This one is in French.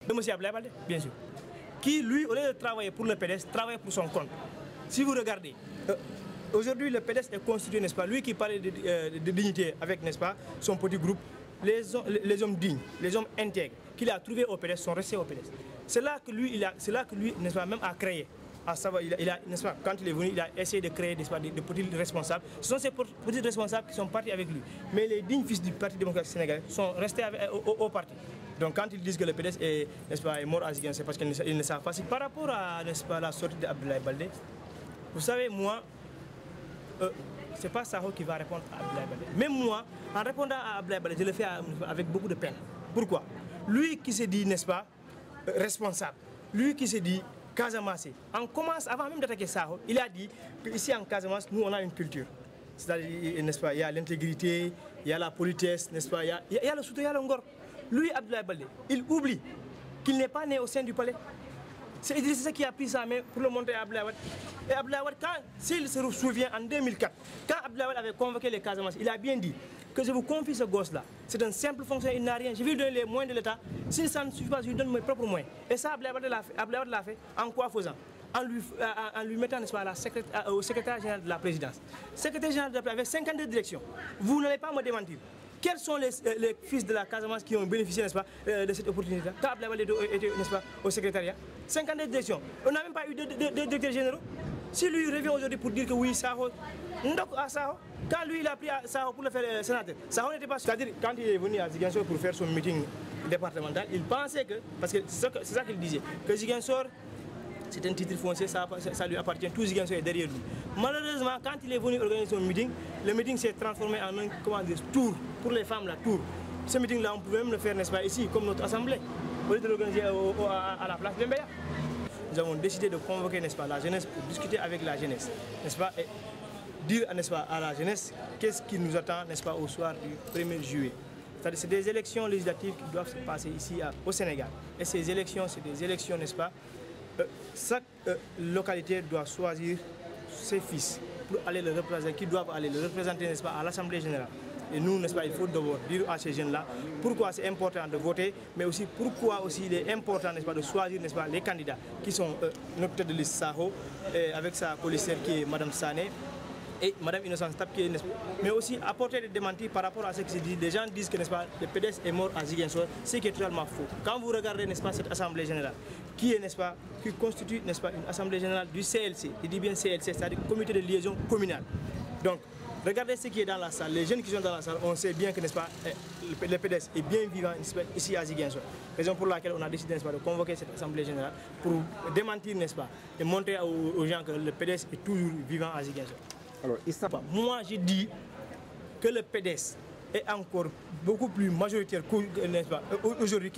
de M. Abdoulaye Baldé, bien sûr, qui, lui, au lieu de travailler pour le PDS, travaille pour son compte. Si vous regardez, aujourd'hui, le PDS est constitué, n'est-ce pas, lui qui parlait de dignité avec, n'est-ce pas, son petit groupe, les hommes dignes, les hommes intègres qu'il a trouvés au PDS sont restés au PDS. C'est là que lui, n'est-ce pas, même a créé. À savoir, n'est-ce pas, quand il est venu, il a essayé de créer, n'est-ce pas, des petits responsables. Ce sont ces petits responsables qui sont partis avec lui. Mais les dignes fils du Parti démocratique sénégalais sont restés au parti. Donc quand ils disent que le PDS est, n'est-ce pas, est mort à Ziguinchor, c'est parce qu'ils ne savent pas. Par rapport à, n'est-ce pas, la sortie d'Abdoulaye Baldé, vous savez, moi, c'est pas Sakho qui va répondre à Abdoulaye Baldé. Même moi, en répondant à Abdoulaye Baldé, je le fais avec beaucoup de peine. Pourquoi? Lui qui se dit, n'est-ce pas, responsable, lui qui se dit Casamance, on commence, avant même d'attaquer Sakho, il a dit qu'ici en Casamance, nous on a une culture. C'est-à-dire, n'est-ce pas, il y a l'intégrité, il y a la politesse, n'est-ce pas, il y a le soutien, il y a le ngor. Lui, Abdoulaye Baldé, il oublie qu'il n'est pas né au sein du palais. C'est Idrissa qui a pris sa main pour le montrer à Abdoulaye Wade. Et Abdoulaye Wade, s'il se souvient, en 2004, quand Abdoulaye Wade avait convoqué les Casamance, il a bien dit que je vous confie ce gosse-là. C'est un simple fonctionnaire, il n'a rien. Je vais lui donner les moyens de l'État. Si ça ne suffit pas, je lui donne mes propres moyens. Et ça, Abdoulaye Wade l'a fait. En quoi faisant? En lui mettant, n'est-ce pas, au secrétaire général de la présidence. Secrétaire général de la présidence avec 52 directions. Vous n'allez pas me démentir. Quels sont les fils de la Casamance qui ont bénéficié, n'est-ce pas, de cette opportunité? Quand Abdoulaye Wade était, n'est-ce pas, au secrétariat, 52 directions. On n'a même pas eu de directeurs généraux. Si lui revient aujourd'hui pour dire que oui, Sakho, quand lui il a pris Sakho pour le faire sénateur, Sakho n'était pas sûr. C'est-à-dire, quand il est venu à Ziguinchor pour faire son meeting départemental, il pensait que, parce que c'est ça qu'il disait, que Ziguinchor, c'est un titre foncier, ça lui appartient, tout Ziguinchor est derrière lui. Malheureusement, quand il est venu organiser son meeting, le meeting s'est transformé en un, comment dire, tour, pour les femmes, la tour. Ce meeting-là, on pouvait même le faire, n'est-ce pas, ici, comme notre assemblée, au lieu de l'organiser à la place de Mbeya. Nous avons décidé de convoquer, n'est-ce pas, la jeunesse pour discuter avec la jeunesse, n'est-ce pas, et dire, n'est-ce pas, à la jeunesse qu'est-ce qui nous attend, n'est-ce pas, au soir du 1er juillet. C'est-à-dire, c'est des élections législatives qui doivent se passer ici au Sénégal. Et ces élections, c'est des élections, n'est-ce pas, chaque localité doit choisir ses fils pour aller le représenter, qui doivent aller le représenter, n'est-ce pas, à l'Assemblée générale. Et nous, n'est-ce pas, il faut d'abord dire à ces jeunes-là pourquoi c'est important de voter, mais aussi pourquoi aussi il est important, n'est-ce pas, de choisir, n'est-ce pas, les candidats qui sont notre tête de liste Sakho, avec sa policière qui est Mme Sané, et Mme Innocence Tap qui est, mais aussi apporter des démentis par rapport à ce qui se dit. Les gens disent que, n'est-ce pas, le PDS est mort à Ziguinchor, ce qui est totalement faux. Quand vous regardez, n'est-ce pas, cette assemblée générale, qui est, n'est-ce pas, qui constitue, n'est-ce pas, une assemblée générale du CLC, je dis bien CLC, c'est-à-dire comité de liaison communale. Donc, regardez ce qui est dans la salle, les jeunes qui sont dans la salle, on sait bien que, n'est-ce pas, le PDS est bien vivant ici à Ziguinchor. Raison pour laquelle on a décidé, n'est-ce pas, de convoquer cette assemblée générale pour démentir, n'est-ce pas, et montrer aux gens que le PDS est toujours vivant à Ziguinchor. Alors, moi, je dis que le PDS est encore beaucoup plus majoritaire qu'aujourd'hui.